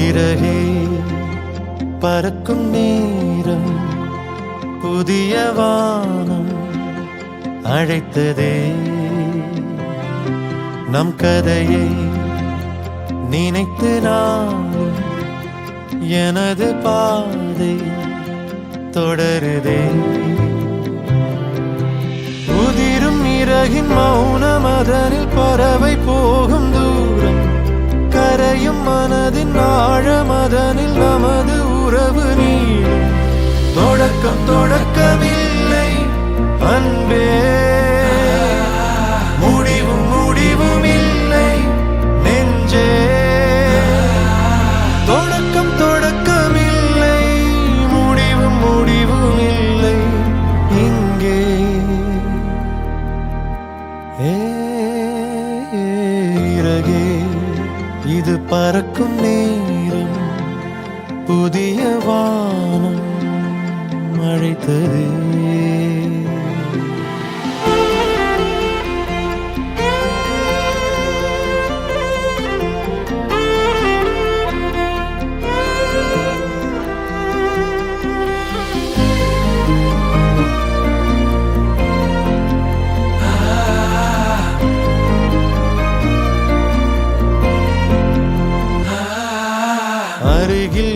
இறகே பறக்கும் நேரம் புதிய வானம் அழைத்ததே நம் கதையை நினைத்து நானும் எனது பாதை தொடருதே உதிரும் இறகின் மௌனம் அதனில் பறவை போகும் தூரம் கரையும் மனதின் ஆழம் அதனில் நமது உறவு நீளும் தொடக்கம் தொடக்கமில்லை அன்பே முடிவும் முடிவும் இல்லை நெஞ்சே தொடக்கம் தொடக்கமில்லை முடிவும் முடிவும் இல்லை இங்கே இறகே இது பறக்கும் நேரம் புதிய வானம் அழைத்ததே அருகில்